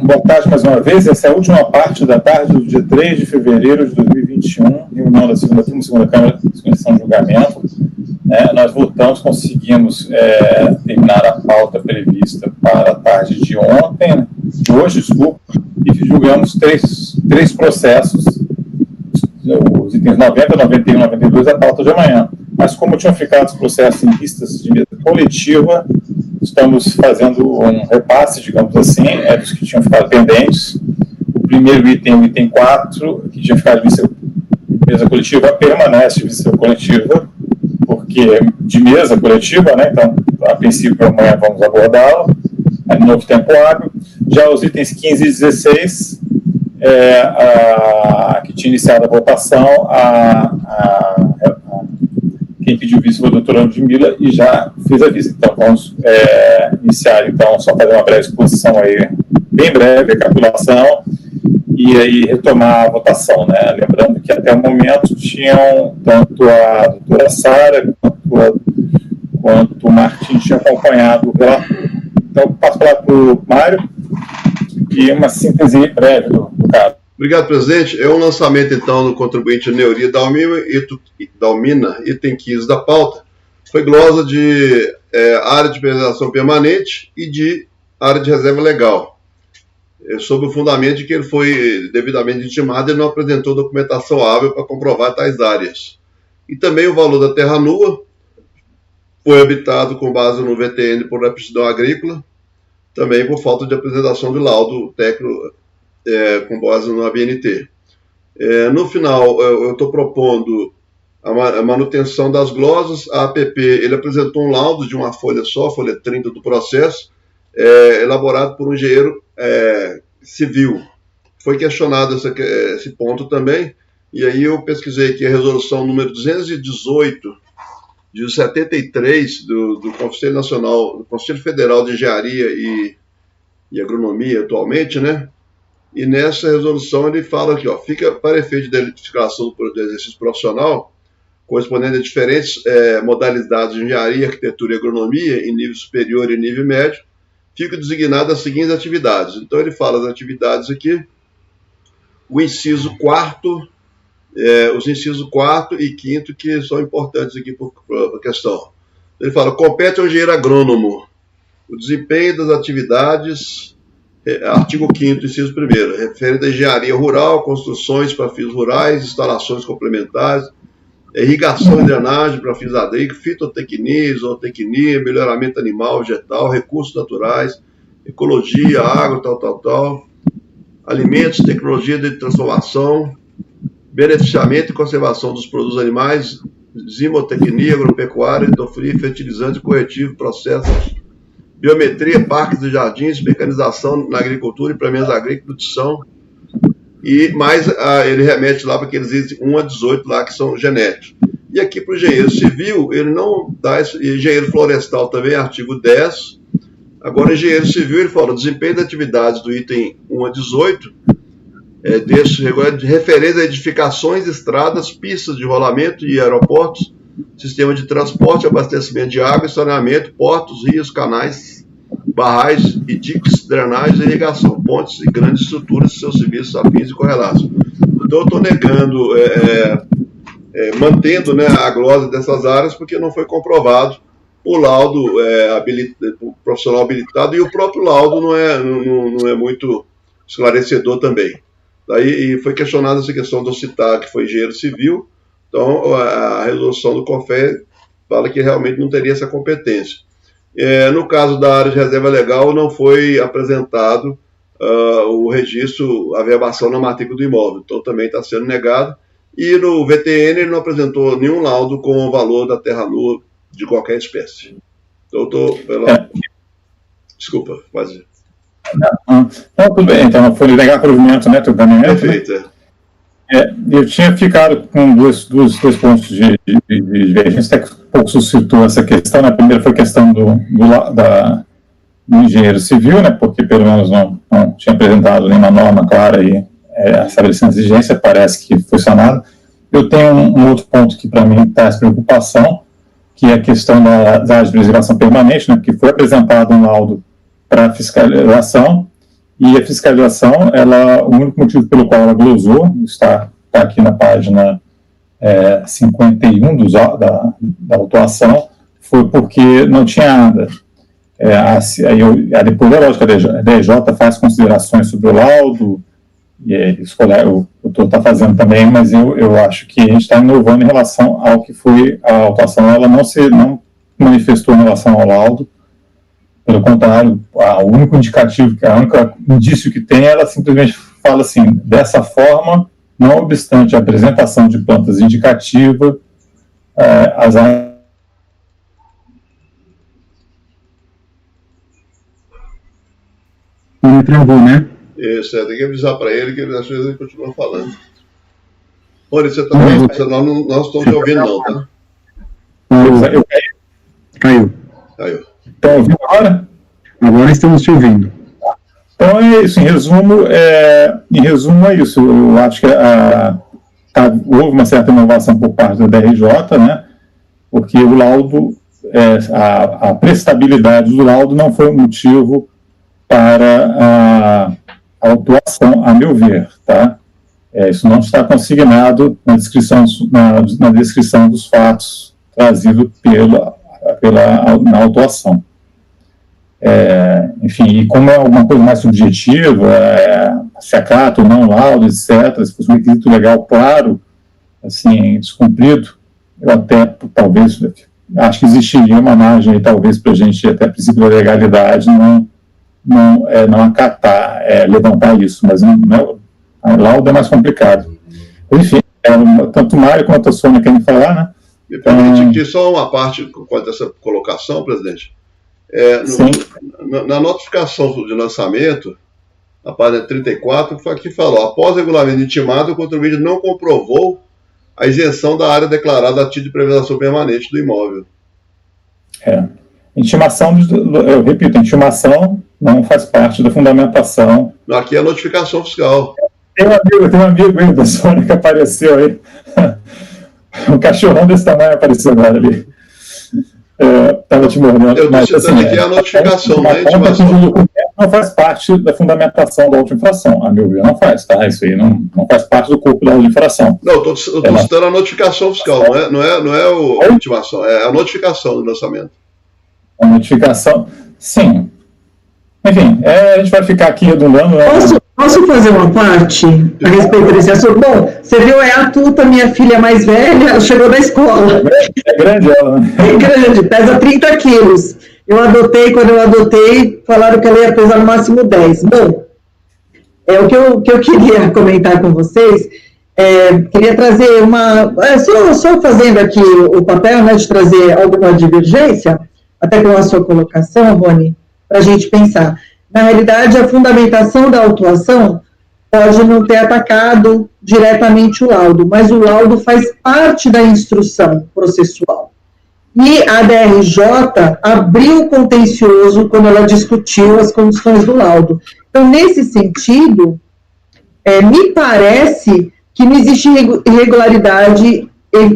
Boa tarde mais uma vez. Essa é a última parte da tarde do dia 3 de fevereiro de 2021, reunião da segunda Câmara de Sessão de Julgamento. Nós voltamos, conseguimos terminar a pauta prevista para a tarde de ontem, de hoje, desculpa, e julgamos três processos, os itens 90, 91 e 92 da pauta de amanhã. Mas como tinham ficado os processos em vistas de mesa coletiva, estamos fazendo um repasse, digamos assim, dos que tinham ficado pendentes. O primeiro item, o item 4, que tinha ficado de mesa coletiva, permanece de mesa coletiva, porque de mesa coletiva, né? Então, a princípio, amanhã vamos abordá-lo, no novo tempo hábil. Já os itens 15 e 16, que tinha iniciado a votação, quem pediu visto foi o doutor Ludmila e já fez a visita. Então, vamos iniciar, então, só fazer uma breve exposição aí, bem breve, recapitulação, e aí retomar a votação, né? Lembrando que até o momento tinham tanto a doutora Sara quanto o Martim tinha acompanhado o relator. Então, passo para o Mário e uma síntese breve do caso. Obrigado, presidente. É um lançamento, então, do contribuinte Neuri Dalmina, item 15 da pauta. Foi glosa de área de preservação permanente e de área de reserva legal, sob o fundamento de que ele foi devidamente intimado e não apresentou documentação hábil para comprovar tais áreas. E também o valor da terra nua foi habitado com base no VTN por aptidão agrícola, também por falta de apresentação de laudo técnico com base no ABNT. No final, eu estou propondo a manutenção das glosas. A APP, ele apresentou um laudo de uma folha só, folha 30 do processo, elaborado por um engenheiro civil. Foi questionado esse ponto também, e aí eu pesquisei aqui a resolução número 218, de 73, do Conselho Nacional, do Conselho Federal de Engenharia e Agronomia atualmente, né? E nessa resolução ele fala aqui, fica para efeito de identificação do exercício profissional, correspondendo a diferentes modalidades de engenharia, arquitetura e agronomia, em nível superior e nível médio, fica designado as seguintes atividades. Então ele fala das atividades aqui, o inciso 4º, os incisos 4º e 5º, que são importantes aqui para a questão. Ele fala, compete ao engenheiro agrônomo o desempenho das atividades, artigo 5º, inciso 1º, referente à engenharia rural, construções para fins rurais, instalações complementares, irrigação e drenagem para fins agrícolas, fitotecnia, zootecnia, melhoramento animal, vegetal, recursos naturais, ecologia, agro, alimentos, tecnologia de transformação, beneficiamento e conservação dos produtos animais, zimotecnia, agropecuária, endofria, fertilizante, corretivo, processos, biometria, parques e jardins, mecanização na agricultura, implementos agrícolas, nutrição, e mais ele remete lá para aqueles itens 1 a 18 lá que são genéticos. E aqui para o engenheiro civil, ele não dá isso, e engenheiro florestal também, artigo 10. Agora, engenheiro civil, ele fala, desempenho de atividades do item 1 a 18, desse regulamento de referência a edificações, estradas, pistas de rolamento e aeroportos, sistema de transporte, abastecimento de água, saneamento, portos, rios, canais, barragens e diques, drenagem e irrigação, pontes e grandes estruturas de seus serviços afins e correlatos. Então, eu estou negando, mantendo, né, a glosa dessas áreas, porque não foi comprovado o laudo profissional habilitado, e o próprio laudo não é muito esclarecedor também. Daí foi questionada essa questão de eu citar que foi engenheiro civil. Então, a resolução do CONFER fala que realmente não teria essa competência. No caso da área de reserva legal, não foi apresentado o registro, a verbação na matrícula do imóvel, então também está sendo negado. E no VTN ele não apresentou nenhum laudo com o valor da terra nua de qualquer espécie. Então, eu estou pela... Desculpa, pode ir. Não, tudo bem, então foi negar provimento, né, Perfeito, eu tinha ficado com dois pontos de divergência, até que um pouco suscitou essa questão. A primeira foi a questão do engenheiro civil, né, porque pelo menos não tinha apresentado nenhuma norma clara e estabelecendo exigência, parece que foi sanado. Eu tenho um outro ponto que para mim traz preocupação, que é a questão da área de preservação permanente, né, que foi apresentado um laudo para fiscalização, E a fiscalização, o único motivo pelo qual ela glosou, está aqui na página 51 da autuação, foi porque não tinha nada. Depois, é lógico, a DRJ faz considerações sobre o laudo, e o doutor está fazendo também, mas eu acho que a gente está inovando em relação ao que foi a autuação. Ela não manifestou em relação ao laudo. Pelo contrário, o único indicativo, o único indício que tem, ela simplesmente fala assim: dessa forma, não obstante a apresentação de plantas indicativa, as áreas. Ele travou, né? Isso, tem que avisar para ele que às vezes ele continua falando. Olha, você está bem? Nós não estamos te ouvindo, não, tá? Caiu. Estão ouvindo agora? Agora estamos te ouvindo. Então é isso, em resumo é isso. Eu acho que houve uma certa inovação por parte da DRJ, né? Porque o laudo, a prestabilidade do laudo não foi um motivo para a autuação, a meu ver, tá? Isso não está consignado na descrição dos fatos trazido na autuação. Enfim, e como é alguma coisa mais subjetiva, se acata ou não laudo, etc., se fosse um requisito legal claro, assim, descumprido, eu até, talvez, acho que existiria uma margem, talvez, para a gente, até princípio da legalidade, não acatar, levantar isso, mas a laudo é mais complicado. Enfim, tanto o Mário quanto a Sônia querem falar, né? Me permite aqui só uma parte quanto a essa colocação, presidente. Na notificação de lançamento, na página 34, aqui falou: após regulamento intimado, o contribuinte não comprovou a isenção da área declarada a título de preservação permanente do imóvel. Intimação, eu repito, intimação não faz parte da fundamentação. Aqui é a notificação fiscal. Tem um amigo aí da Sônia que apareceu aí. Um cachorrão desse tamanho apareceu agora ali. Estava te mordendo. Eu estou citando aqui a notificação, né? Não faz parte da fundamentação da auto-infração, a meu ver, não faz, tá? Isso aí não faz parte do corpo da auto-infração. Não, eu estou citando a notificação fiscal, não é a intimação, é a notificação do lançamento. A notificação, sim. Enfim, a gente vai ficar aqui redundando. Né? Posso fazer uma parte a respeito desse assunto? Bom, você viu, a Tuta, minha filha mais velha, ela chegou da escola. É grande ela, né? É grande, pesa 30 quilos. Quando eu adotei, falaram que ela ia pesar no máximo 10. Bom, o que eu queria comentar com vocês, queria trazer só fazendo aqui o papel, né, de trazer alguma divergência, até com a sua colocação, Rony, para a gente pensar. Na realidade, a fundamentação da autuação pode não ter atacado diretamente o laudo, mas o laudo faz parte da instrução processual. E a DRJ abriu o contencioso quando ela discutiu as condições do laudo. Então, nesse sentido, me parece que não existe irregularidade,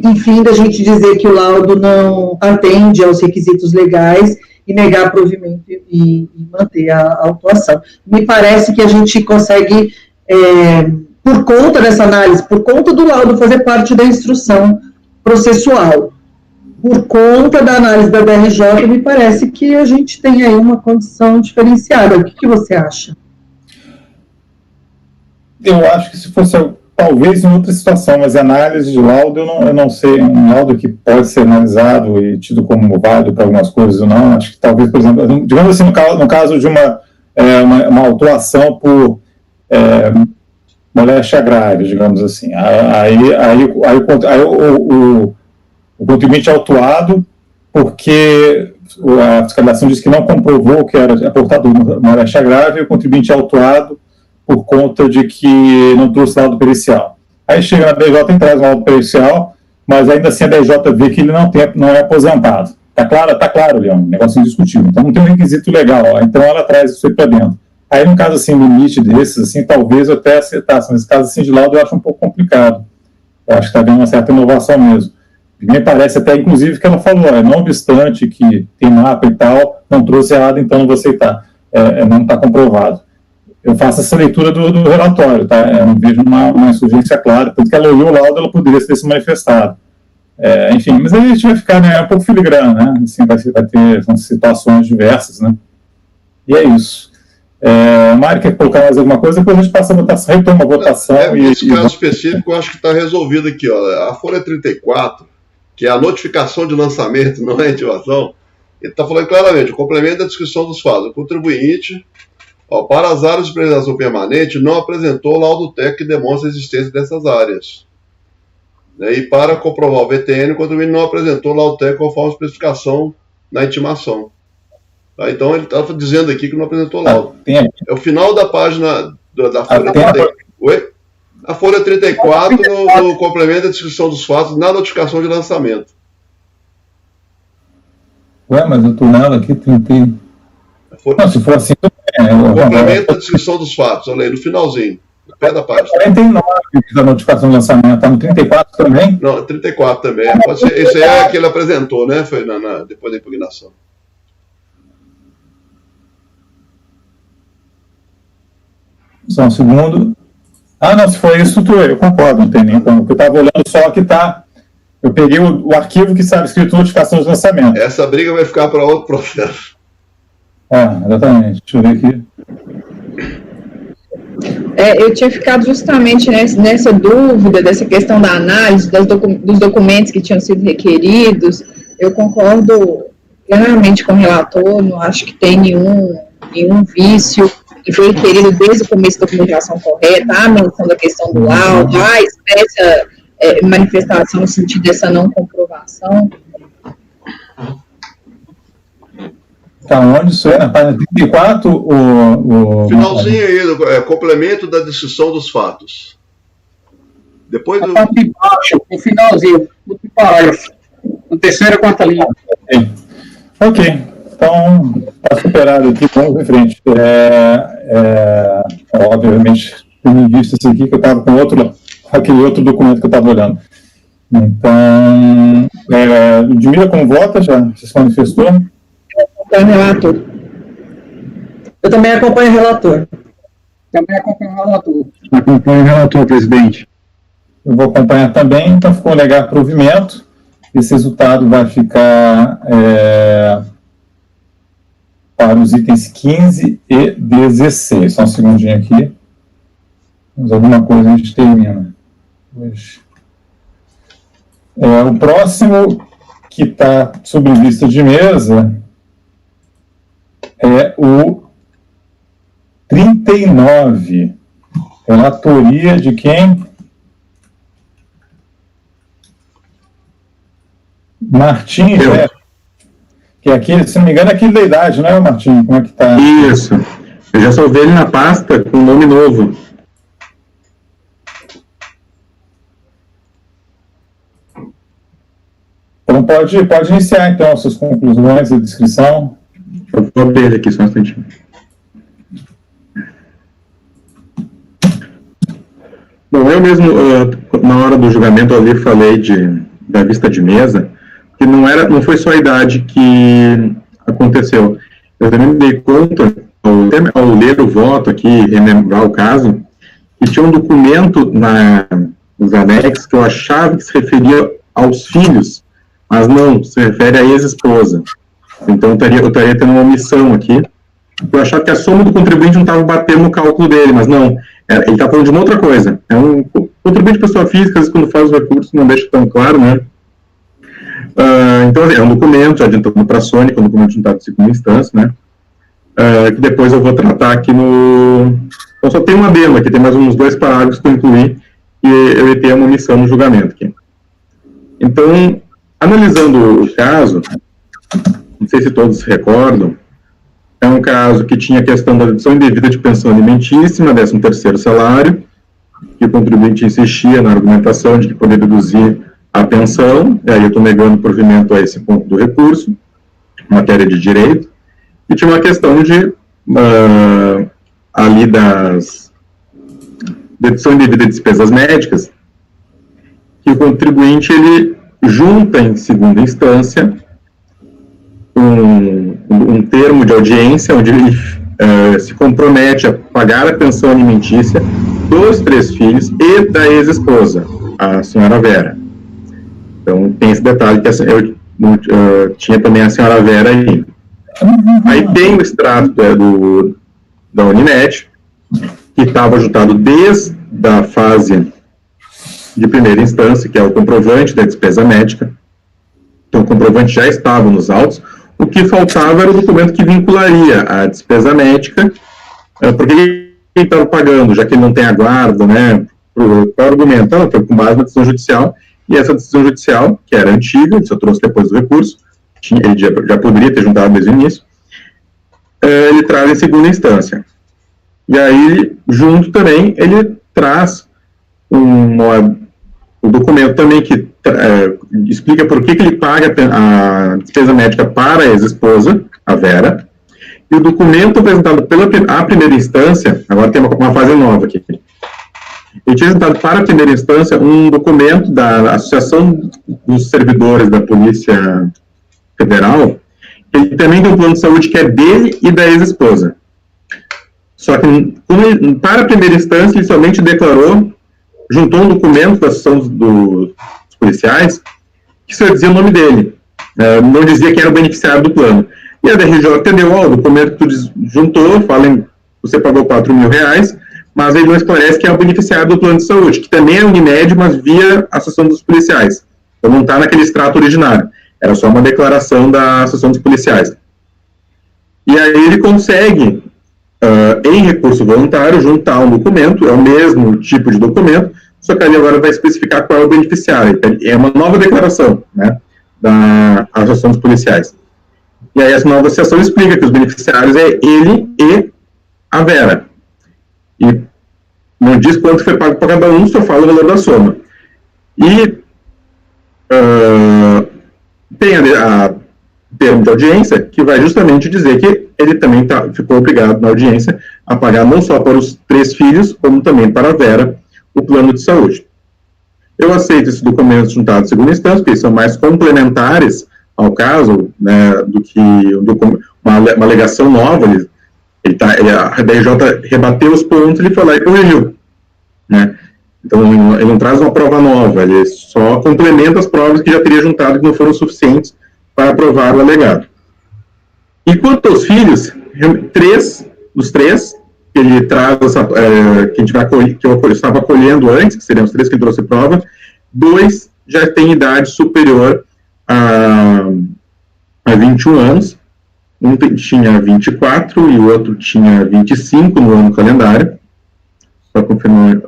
enfim, da gente dizer que o laudo não atende aos requisitos legais e negar provimento e manter a autuação. Me parece que a gente consegue, por conta dessa análise, por conta do laudo fazer parte da instrução processual, por conta da análise da DRJ, me parece que a gente tem aí uma condição diferenciada. O que você acha? Eu acho que se fosse talvez em outra situação, mas análise de laudo, eu não sei, um laudo que pode ser analisado e tido como válido para algumas coisas ou não, acho que talvez, por exemplo, digamos assim, no caso de uma autuação por moléstia grave, digamos assim, o contribuinte é autuado porque a fiscalização diz que não comprovou que era aportado moléstia grave, e o contribuinte é autuado por conta de que não trouxe laudo pericial. Aí chega na DJ e traz um laudo pericial, mas ainda assim a DJ vê que ele não é aposentado. Tá claro, Leão, negócio indiscutível. Então não tem um requisito legal, então ela traz isso aí para dentro. Aí num caso assim, limite desses, assim, talvez eu até aceitasse, mas nesse caso assim de laudo eu acho um pouco complicado. Eu acho que está havendo uma certa inovação mesmo. Me parece até, inclusive, que ela falou, não obstante que tem mapa e tal, não trouxe errado, então não vou aceitar. Não está comprovado. eu faço essa leitura do relatório, tá? Eu não vejo uma insurgência clara, tanto que ela olhou o laudo, ela poderia ter se manifestado. Enfim, mas aí a gente vai ficar, né, um pouco filigrana, né? Assim, vai ter situações diversas, né? E é isso. Mário, quer colocar mais alguma coisa? Depois a gente passa a votação, retoma a votação. Nesse caso específico, eu acho que está resolvido aqui, ó. A folha 34, que é a notificação de lançamento, não é a ativação, ele está falando claramente, o complemento da descrição dos fatos. O contribuinte, para as áreas de preservação permanente, não apresentou laudo técnico que demonstra a existência dessas áreas. E para comprovar o VTN, o contribuinte não apresentou laudo técnico conforme a especificação na intimação. Tá? Então ele está dizendo aqui que não apresentou laudo. É o final da página da folha 34. Oi? A folha 34 no complemento da descrição dos fatos na notificação de lançamento. Ué, mas eu estou nela aqui, tentei. Não, se for assim, o complemento da descrição dos fatos, olha aí, no finalzinho, no pé da página. 49 da notificação de lançamento, está no 34 também? Não, 34 também. Pode ser, esse é que ele apresentou, né? Foi depois da impugnação. Só um segundo. Não, se for isso, eu concordo, não tem nem como. Eu estava olhando só que está. Eu peguei o arquivo que estava escrito notificação de lançamento. Essa briga vai ficar para outro processo. Exatamente. Deixa eu ver aqui. Eu tinha ficado justamente nessa dúvida, dessa questão da análise dos documentos que tinham sido requeridos. Eu concordo plenamente com o relator, não acho que tem nenhum vício, que foi requerido desde o começo da documentação correta, a menção da questão do laudo, a expressa manifestação no sentido dessa não comprovação. Tá onde isso é? Na página 34? Finalzinho aí, complemento da descrição dos fatos. Depois do... parte de baixo, no finalzinho, no parágrafo. Na terceira e quarta linha. Ok. Então, está superado aqui, vamos em frente. Obviamente, eu me visto isso aqui, que eu estava com aquele outro documento que eu estava olhando. Então, Ludmila, como vota, já se manifestou? Acompanho o relator. Eu também acompanho o relator. Também acompanho o relator. Acompanho o relator, presidente. Eu vou acompanhar também, então ficou legal provimento. Esse resultado vai ficar para os itens 15 e 16. Só um segundinho aqui. Mas alguma coisa a gente termina hoje. O próximo que está sob vista de mesa é o 39. Relatoria de quem? Martim, que é aquele, se não me engano, é aquele da idade, não é, Martim? Como é que tá? Isso. Eu já salvei ele na pasta com nome novo. Então pode iniciar, então, suas conclusões e descrição. Eu vou abrir ele aqui, só um instantinho. Bom, eu mesmo, na hora do julgamento, ali falei da vista de mesa, que não foi só a idade que aconteceu. Eu também me dei conta, ao ler o voto aqui, relembrar o caso, que tinha um documento nos anexos que eu achava que se referia aos filhos, mas não, se refere à ex-esposa. Então, eu estaria tendo uma omissão aqui. Eu achava que a soma do contribuinte não estava batendo no cálculo dele, mas não, ele está falando de uma outra coisa. É um contribuinte pessoa física, às vezes, quando faz os recursos, não deixa tão claro, né? Então, é um documento, já adiantando para a Sônia, que é um documento juntado de segunda instância, né? Que depois eu vou tratar aqui no... Então, só tem uma adendo aqui, tem mais uns 2 parágrafos que eu incluí, e eu ia ter uma omissão no julgamento aqui. Então, analisando o caso, não sei se todos se recordam, é um caso que tinha a questão da dedução indevida de pensão alimentícia, 13º salário, que o contribuinte insistia na argumentação de que poderia deduzir a pensão, e aí eu estou negando o provimento a esse ponto do recurso, matéria de direito, e tinha uma questão de, ali das dedução indevida de despesas médicas, que o contribuinte, ele junta em segunda instância um termo de audiência onde ele se compromete a pagar a pensão alimentícia dos 3 filhos e da ex-esposa, a senhora Vera. Então, tem esse detalhe que eu tinha também a senhora Vera aí. Aí tem o extrato da Unimed, que estava ajuntado desde a fase de primeira instância, que é o comprovante da despesa médica. Então, o comprovante já estava nos autos. O que faltava era o documento que vincularia a despesa médica, porque ele estava pagando, já que ele não tem a guarda, né? Qual é o argumento? Foi com base na decisão judicial, e essa decisão judicial, que era antiga, ele só trouxe depois do recurso, ele já poderia ter juntado desde o início, ele traz em segunda instância. E aí, junto também, ele traz o documento também que explica por que ele paga a despesa médica para a ex-esposa, a Vera, e o documento apresentado pela primeira instância, agora tem uma fase nova aqui, ele tinha apresentado para a primeira instância um documento da Associação dos Servidores da Polícia Federal, que ele também tem um plano de saúde que é dele e da ex-esposa. Só que, para a primeira instância, ele somente declarou, juntou um documento da Associação dos Policiais, que só dizia o nome dele, não dizia quem era o beneficiário do plano. E a DRJ entendeu, o documento que tu juntou, você pagou R$4.000, mas ele não esclarece quem é o beneficiário do plano de saúde, que também é Unimed, mas via a Associação dos Policiais. Então não está naquele extrato originário, era só uma declaração da Associação dos Policiais. E aí ele consegue, em recurso voluntário, juntar um documento, é o mesmo tipo de documento, só que ele agora vai especificar qual é o beneficiário. É uma nova declaração, né, da Associação dos Policiais. E aí essa nova associação explica que os beneficiários é ele e a Vera. E não diz quanto foi pago para cada um, só fala o valor da soma. E tem a termo de audiência, que vai justamente dizer que ele também ficou obrigado na audiência a pagar não só para os 3 filhos, como também para a Vera, o plano de saúde. Eu aceito esses documentos juntados em segunda instância, porque eles são mais complementares ao caso, né, do que uma alegação nova. A DRJ rebateu os pontos, ele foi lá e corrigiu, né? Então, ele não traz uma prova nova, ele só complementa as provas que já teria juntado, que não foram suficientes para aprovar o alegado. E quanto aos filhos, 3 dos 3, que ele traz, que eu estava colhendo antes, que seriam os 3 que ele trouxe prova, 2 já têm idade superior a 21 anos, um tinha 24 e o outro tinha 25 no ano calendário, só confirmar,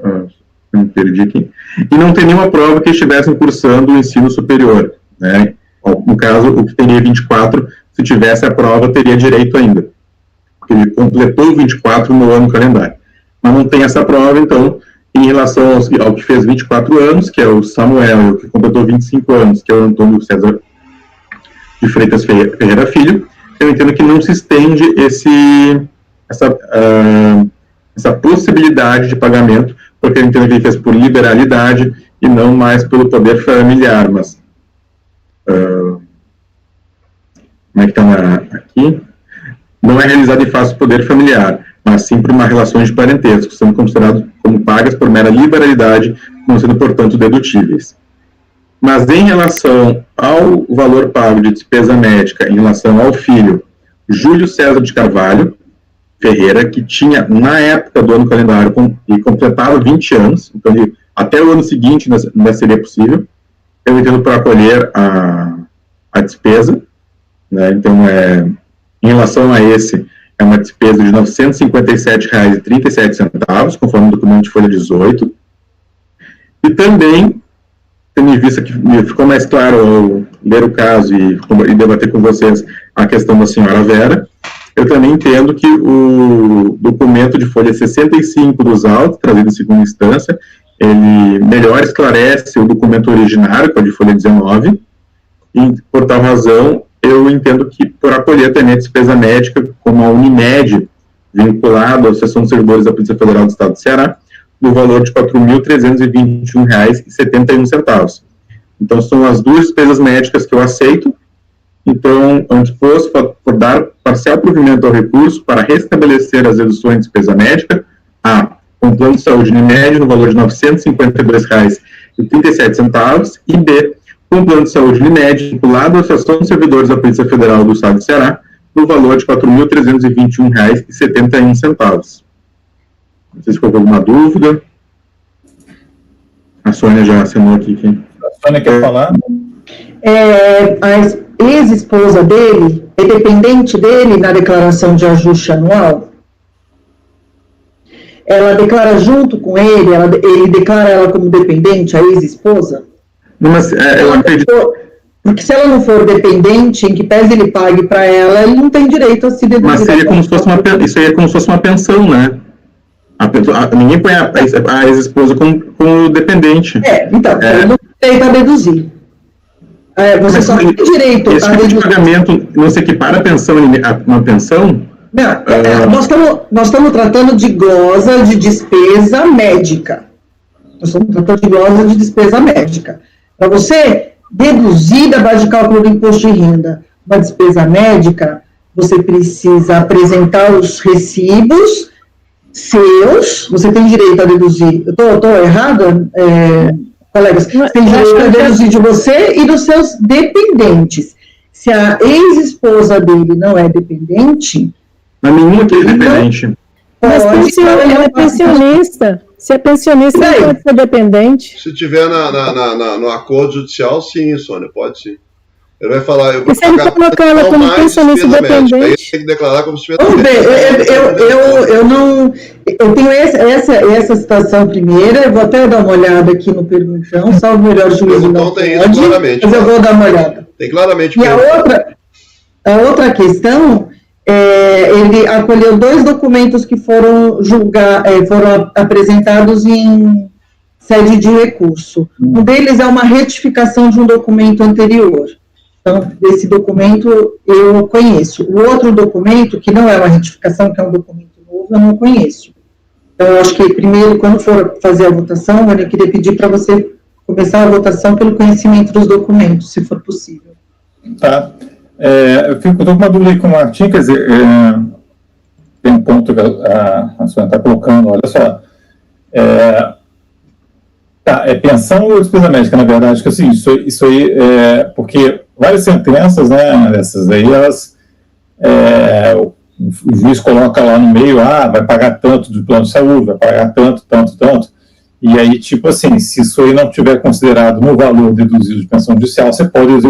eu me perdi aqui, e não tem nenhuma prova que estivessem cursando o ensino superior, né? No caso, o que teria 24, se tivesse a prova, teria direito ainda, porque ele completou 24 no ano calendário. Mas não tem essa prova, então, em relação ao que fez 24 anos, que é o Samuel, e o que completou 25 anos, que é o Antônio César de Freitas Ferreira Filho, eu entendo que não se estende essa possibilidade de pagamento, porque eu entendo que ele fez por liberalidade e não mais pelo poder familiar, mas como é que está aqui? Não é realizado em face do poder familiar, mas sim por uma relação de parentesco, sendo considerados como pagas por mera liberalidade, como sendo, portanto, dedutíveis. Mas em relação ao valor pago de despesa médica, em relação ao filho, Júlio César de Carvalho Ferreira, que tinha, na época do ano calendário, e completava 20 anos, então até o ano seguinte ainda seria possível, eu entendo para acolher a despesa, né? Então, em relação a esse, é uma despesa de R$ 957,37, conforme o documento de folha 18, e também, tendo em vista que ficou mais claro ao ler o caso e debater com vocês a questão da senhora Vera, eu também entendo que o documento de folha 65 dos autos, trazido em segunda instância, ele melhor esclarece o documento originário, que é o de folha 19, e, por tal razão, eu entendo que, por acolher também a despesa médica, como a Unimed, vinculado à Associação dos Servidores da Polícia Federal do Estado do Ceará, no valor de R$ 4.321,71. Então, são as 2 despesas médicas que eu aceito. Então, eu disposto por dar parcial provimento ao recurso para restabelecer as deduções de despesa médica, A, com plano de saúde Unimed no valor de R$ 952,37, e B, com plano de saúde Unimed vinculado à Associação dos Servidores da Polícia Federal do Estado de Ceará, no valor de R$ 4.321,71. Não sei se ficou alguma dúvida. A Sônia já assinou aqui. A Sônia quer falar? A ex-esposa dele é dependente dele na declaração de ajuste anual? Ela declara junto com ele, ele declara ela como dependente, a ex-esposa? Mas eu acredito... Porque se ela não for dependente, em que pese ele pague para ela, ele não tem direito a se deduzir. Mas seria como se fosse isso aí é como se fosse uma pensão, né? Ninguém põe a ex-esposa como dependente. Então, ele não tem direito a deduzir. Você só tem direito esse tipo de pagamento não se equipara a pensão, uma pensão? Não, nós estamos tratando de glosa de despesa médica. Nós estamos tratando de glosa de despesa médica. Para você deduzir da base de cálculo do imposto de renda uma despesa médica, você precisa apresentar os recibos seus, você tem direito a deduzir. Eu estou errada, colegas? Você tem direito a deduzir de você e dos seus dependentes. Se a ex-esposa dele não é dependente... Mas nenhuma que é dependente. Mas ela é pensionista. Se é pensionista, não pode ser dependente. Se tiver no acordo judicial, sim, Sônia, pode sim. Ele vai falar, eu vou se ele colocar ela como pensionista dependente. Aí tem que declarar como despesa médica. Eu tenho essa citação primeira, eu vou até dar uma olhada aqui no perguntão, salvo melhor juízo não tem pode, isso claramente, mas eu vou dar uma olhada. Tem claramente. E a outra questão, ele acolheu 2 documentos que foram apresentados em sede de recurso. Um deles é uma retificação de um documento anterior. Então, esse documento eu conheço. O outro documento, que não é uma retificação, que é um documento novo, eu não conheço. Então, eu acho que primeiro, quando for fazer a votação, eu queria pedir para você começar a votação pelo conhecimento dos documentos, se for possível. Tá. Eu estou com uma dúvida aí com o Martim, quer dizer, tem um ponto que a senhora está colocando, olha só. Pensão ou despesa médica, na verdade, que assim, isso aí, porque várias sentenças, né, dessas aí, elas, o juiz coloca lá no meio, vai pagar tanto do plano de saúde, vai pagar tanto, e aí, tipo assim, se isso aí não tiver considerado no valor deduzido de pensão judicial, você não pode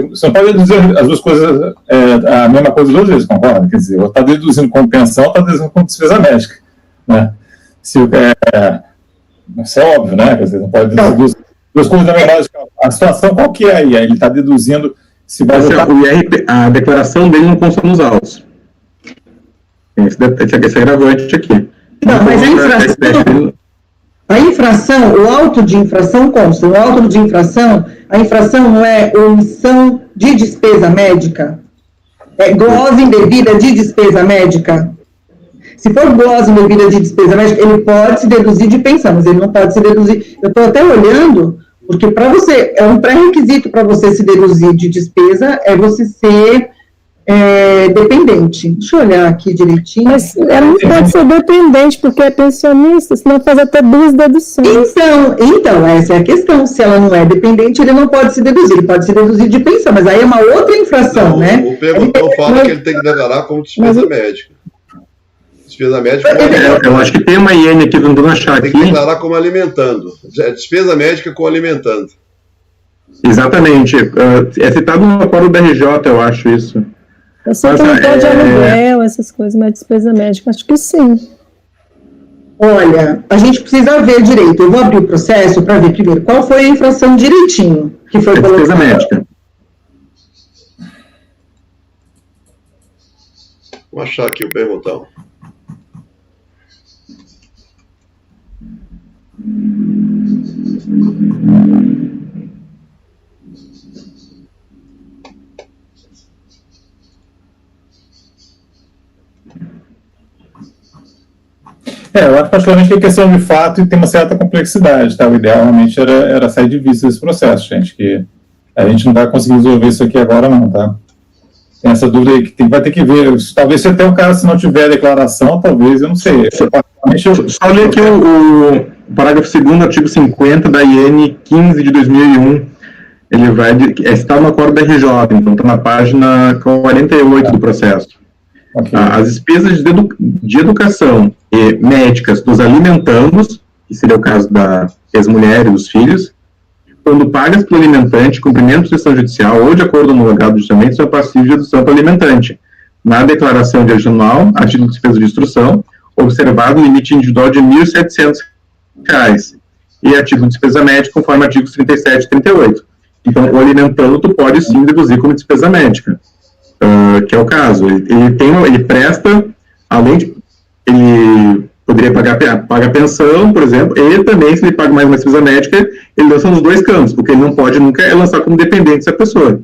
deduzir as duas coisas, a mesma coisa duas vezes, concorda? Quer dizer, está deduzindo como pensão, está deduzindo como despesa médica, né? Isso é óbvio, né? Quer dizer, não pode deduzir duas coisas da mesma. A situação qual que é aí? Ele está deduzindo se vai voltar... A declaração dele não consta nos autos. Esse agravante aqui. Não, mas a infração, o auto de infração consta. O auto de infração, a infração não é omissão de despesa médica? É glosa indevida de despesa médica? Se for glosa indevida de despesa médica, ele pode se deduzir de pensão, mas ele não pode se deduzir. Eu estou até olhando, porque para você, é um pré-requisito para você se deduzir de despesa, é você ser dependente. Deixa eu olhar aqui direitinho. Mas ela não pode ser dependente, porque é pensionista, senão faz até 2 deduções. Então, essa é a questão. Se ela não é dependente, ele não pode se deduzir. Ele pode se deduzir de pensão, mas aí é uma outra infração, não, né? O perguntão fala que ele tem que declarar como despesa médica. Despesa médica... Eu acho que tem uma IN aqui, não vou achar aqui. Tem que declarar como alimentando. Despesa médica com alimentando. Exatamente. É citado no acordo da RJ, eu acho isso. Eu sei que não pode aluguel, essas coisas, mas despesa médica, acho que sim. Olha, a gente precisa ver direito. Eu vou abrir o processo para ver primeiro qual foi a infração direitinho que foi colocada. Despesa médica. Vou achar aqui o perguntão. Eu acho particularmente que é questão de fato e tem uma certa complexidade, tá? O ideal realmente era sair de vista desse processo, gente, que a gente não vai conseguir resolver isso aqui agora não, tá? tem essa dúvida aí que vai ter que ver. Talvez se até o cara, se não tiver declaração, talvez, eu não sei. Só ler aqui o parágrafo 2º, artigo 50 da IN 15 de 2001. Ele vai está no acordo da RJ, então está na página 48 do processo. Okay. As despesas de educação e médicas dos alimentandos, que seria o caso das mulheres e dos filhos, quando pagas pelo alimentante, cumprimento de decisão judicial ou de acordo homologado judicialmente, são passíveis de dedução para o alimentante. Na declaração de origem anual, a título de despesa de instrução, observado o limite individual de R$ 1.700, e a título de despesa médica, conforme artigos 37 e 38. Então, o alimentando, tu pode sim deduzir como despesa médica, que é o caso. Ele presta, além de... Ele poderia pagar pensão, por exemplo, e também, se ele paga mais uma despesa médica, ele lança nos dois campos. O que ele não pode nunca é lançar como dependente essa pessoa.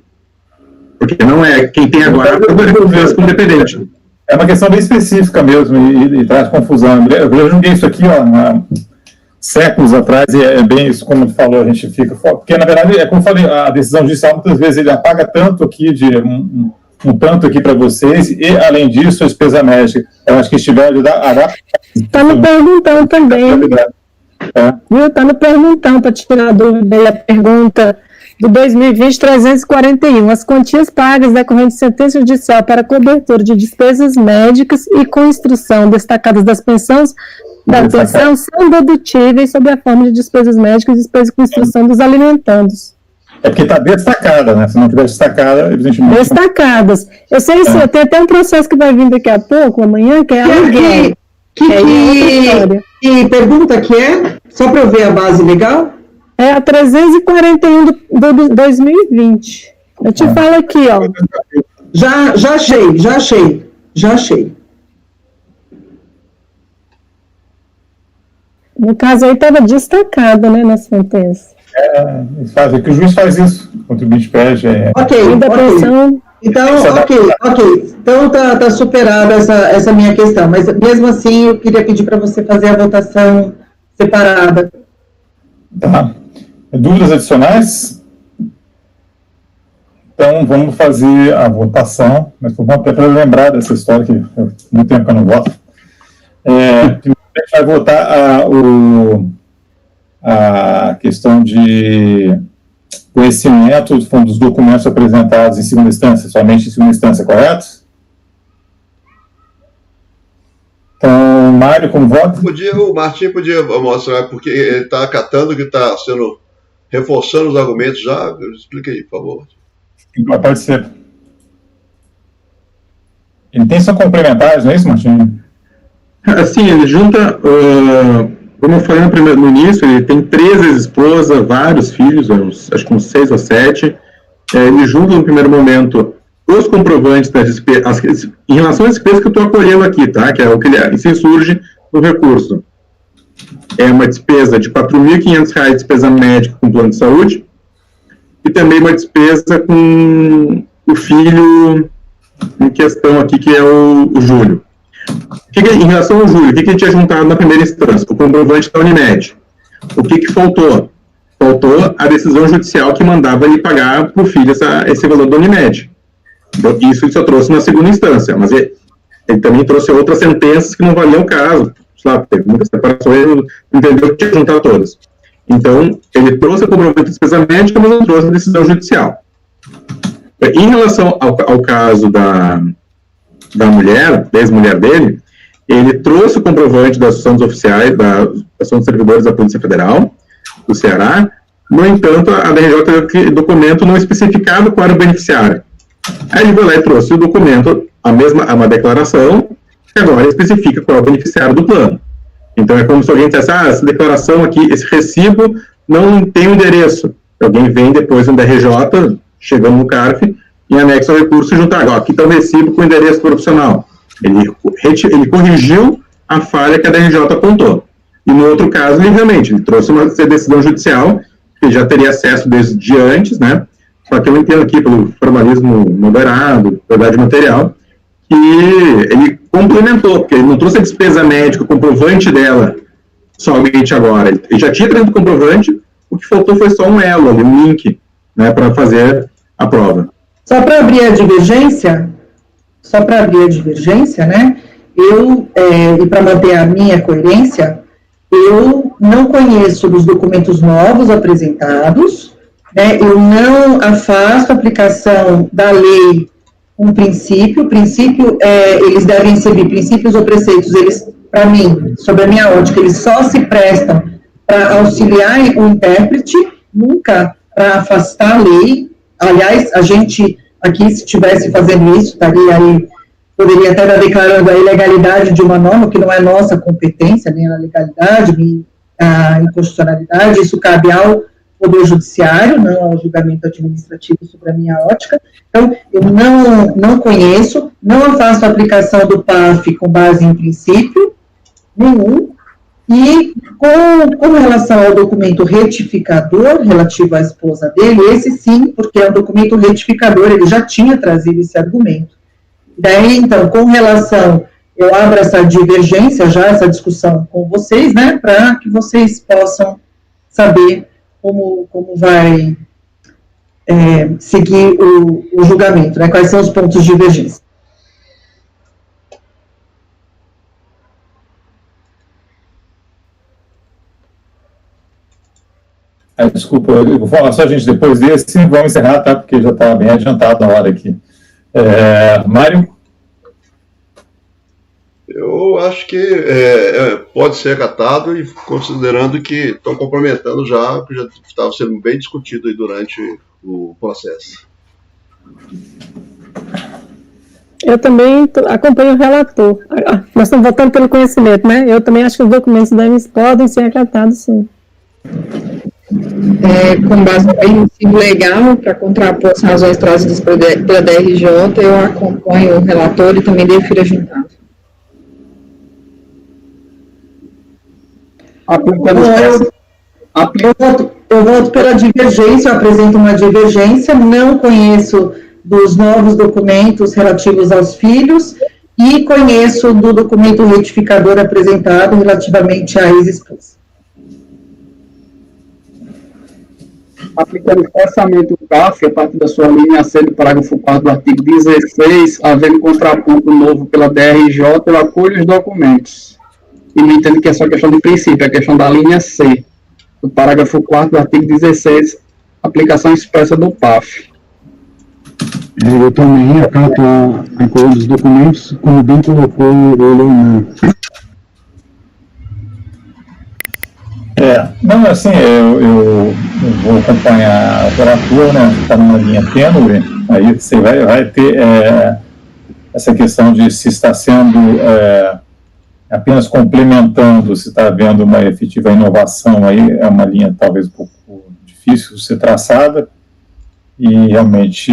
Porque não é quem tem agora, lança como dependente. É uma questão bem específica mesmo, e traz confusão. Eu joguei isso aqui, séculos atrás, e é bem isso, como tu falou, a gente fica... Porque, na verdade, é como eu falei, a decisão judicial, muitas vezes, ele paga tanto aqui, um tanto aqui para vocês, e, além disso, a despesa médica. Eu acho que estiver a está no perguntão também. Está no perguntão, para tirar a dúvida aí, a pergunta do 2020, 341. As quantias pagas decorrente de sentença judicial para cobertura de despesas médicas e com instrução destacadas das pensões da pensão são dedutíveis sob a forma de despesas médicas e despesas com instrução dos alimentandos. É porque está destacada, né? Se não tiver destacada, evidentemente... Destacadas. Eu sei se tem até um processo que vai vir daqui a pouco, amanhã, que é aluguel. Que pergunta que é? Só para eu ver a base legal? É a 341 do 2020. Eu te falo aqui, ó. Já achei. No caso aí estava destacado, né, na sentença. Que o juiz faz isso, o contribuinte pede. Ok. Então tá superada essa minha questão, mas mesmo assim eu queria pedir para você fazer a votação separada. Tá. Dúvidas adicionais? Então vamos fazer a votação, mas vamos até para lembrar dessa história, que muito tempo que eu não voto. Primeiro a gente vai votar a questão de conhecimento dos documentos apresentados em segunda instância, somente em segunda instância, correto? Então, Mário, como voto? O Martim podia mostrar, porque ele está acatando que está reforçando os argumentos já. Explica aí, por favor. Pode ser. Ele tem só complementares, não é isso, Martim? Assim, ele junta, como eu falei no início, ele tem 3 ex-esposas, vários filhos, acho que uns 6 ou 7. Ele junta no primeiro momento os comprovantes das despesas, em relação às despesas que eu estou acolhendo aqui, tá? Que é o que se surge no recurso. É uma despesa de R$ 4.500 de despesa médica com plano de saúde, e também uma despesa com o filho em questão aqui, que é o Júlio. Em relação ao Júlio, o que a gente tinha juntado na primeira instância? O comprovante da Unimed. O que faltou? Faltou a decisão judicial que mandava ele pagar para o filho esse valor da Unimed. Isso ele só trouxe na segunda instância, mas ele também trouxe outras sentenças que não valiam o caso. Teve muitas separações, ele não entendeu que tinha que juntar todas. Então, ele trouxe o comprovante de despesa médica, mas não trouxe a decisão judicial. Em relação ao caso da mulher, da ex-mulher dele, ele trouxe o comprovante das ações oficiais, da Associação de Servidores da Polícia Federal, do Ceará. No entanto, a DRJ documento não especificado qual era o beneficiário. Aí ele foi lá e trouxe o documento, uma declaração, que agora especifica qual é o beneficiário do plano. Então é como se alguém dissesse, essa declaração aqui, esse recibo não tem o endereço. Alguém vem depois no DRJ, chegando no CARF, e anexa ao recurso e juntar, aqui está o recibo com o endereço profissional. Ele corrigiu a falha que a DRJ apontou. E no outro caso, ele trouxe uma decisão judicial, que já teria acesso desde antes, né? Só que eu entendo aqui, pelo formalismo moderado, verdade material, que ele complementou, porque ele não trouxe a despesa médica, o comprovante dela, somente agora. Ele já tinha trazido o comprovante, o que faltou foi só um elo ali, um link, né, para fazer a prova. Só para abrir a divergência, né, e para manter a minha coerência, eu não conheço dos documentos novos apresentados, né, eu não afasto a aplicação da lei com princípio, eles devem servir, princípios ou preceitos, eles, para mim, sob a minha ótica, eles só se prestam para auxiliar o intérprete, nunca para afastar a lei. Aliás, a gente aqui, se estivesse fazendo isso, estaria aí, poderia até estar declarando a ilegalidade de uma norma, que não é nossa competência, nem a legalidade, nem a inconstitucionalidade, isso cabe ao Poder Judiciário, não ao julgamento administrativo, sobre a minha ótica. Então, eu não conheço, não faço a aplicação do PAF com base em princípio nenhum, e com relação ao documento retificador relativo à esposa dele, esse sim, porque é um documento retificador, ele já tinha trazido esse argumento. Daí, então, com relação, eu abro essa divergência, já essa discussão com vocês, né, para que vocês possam saber como vai seguir o julgamento, né, quais são os pontos de divergência. Desculpa, eu vou falar só, gente, depois desse, vamos encerrar, tá, porque já está bem adiantado a hora aqui. Mário? Eu acho que pode ser acatado, e considerando que estão complementando já, que já estava sendo bem discutido aí durante o processo. Eu também acompanho o relator. Nós estamos votando pelo conhecimento, né? Eu também acho que os documentos podem ser acatados, sim. Com base no princípio legal, para contrapor as razões trazidas pela DRJ, eu acompanho o relator e também defiro a juntada. Eu voto pela divergência, eu apresento uma divergência, não conheço dos novos documentos relativos aos filhos e conheço do documento retificador apresentado relativamente à ex-esposa. Aplicando expressamente o CAF, a partir da sua linha C do parágrafo 4 do artigo 16, havendo contraponto novo pela DRJ, eu acolho os documentos. E me entendo que é só questão de princípio, é questão da linha C, do parágrafo 4 do artigo 16, aplicação expressa do PAF. Eu também acato a acolho dos documentos, como bem colocou o Leonardo. Não, assim, eu vou acompanhar o relator, né, está numa linha tênue, aí você vai ter essa questão de se está sendo apenas complementando, se está havendo uma efetiva inovação, aí é uma linha talvez um pouco difícil de ser traçada, e realmente,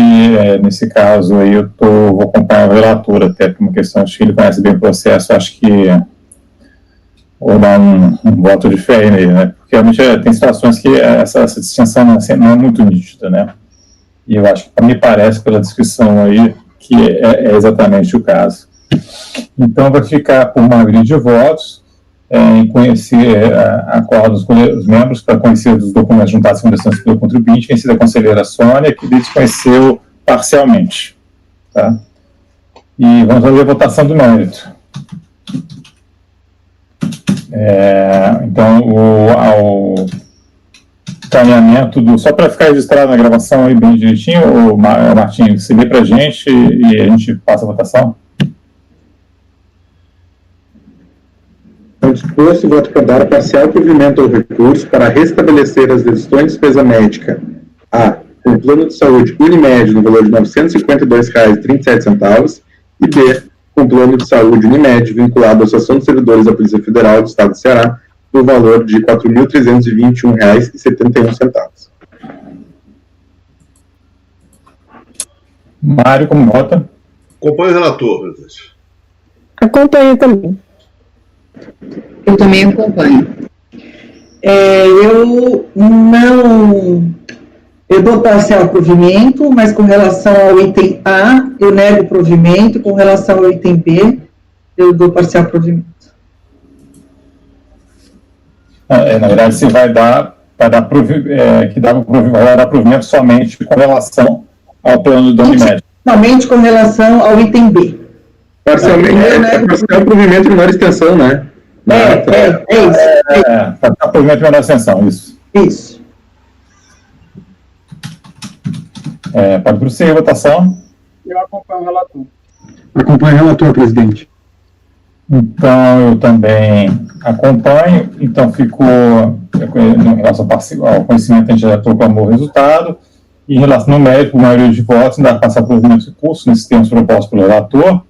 nesse caso aí, vou acompanhar o relator, até por uma questão de que ele conhece bem o processo, acho que ou dar um voto de fé nele, né? Porque realmente tem situações que essa distinção não é muito nítida, né? E eu acho que, me parece, pela descrição aí, que é exatamente o caso. Então, vai ficar por maioria de votos em conhecer, acordos com os membros para conhecer os documentos juntados com decisões pelo contribuinte, conhecer a conselheira Sônia, que desconheceu parcialmente. Tá? E vamos fazer a votação do mérito. Então, o encaminhamento só para ficar registrado na gravação aí bem direitinho, o Martinho, você lê para a gente e a gente passa a votação? Disposto, voto para dar parcial provimento ao recurso para restabelecer as deduções de despesa médica A, com plano de saúde Unimed no valor de R$ 952,37 e B, com plano de saúde Unimed vinculado à Associação dos Servidores da Polícia Federal do Estado do Ceará no valor de R$ 4.321,71. Mário, como vota? Acompanhe o relator, presidente. Acompanho também. Eu também acompanho. Eu dou parcial provimento, mas com relação ao item A, eu nego provimento, com relação ao item B, eu dou parcial provimento. Na verdade, você vai dar provimento somente com relação ao plano da Unimed. Principalmente com relação ao item B. Parcialmente, parcial provimento de menor extensão, né? É isso. Provimento de menor extensão, isso. Isso. Pode prosseguir a votação. Eu acompanho o relator. Acompanho o relator, presidente. Então, eu também acompanho. Então, ficou, em relação ao conhecimento, a gente já proclamou o resultado. Em relação ao mérito, por maioria de votos, ainda passar provimento de curso nesses termos propostos pelo relator.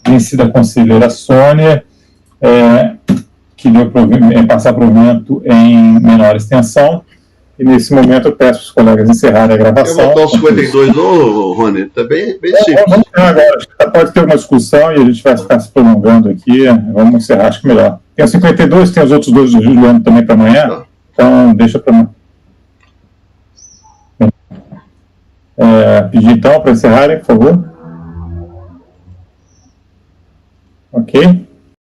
Vencida a conselheira Sônia, que deu passar provimento em menor extensão. E nesse momento eu peço para os colegas encerrarem a gravação. Quer votar os 52, não, Rony? Está bem simples. Vamos encerrar agora. Pode ter uma discussão e a gente vai ficar se prolongando aqui. Vamos encerrar, acho que melhor. Tem os 52, tem os outros dois do Juliano também para amanhã. Tá. Então, deixa para amanhã. Pedir então para encerrarem, por favor. Ok?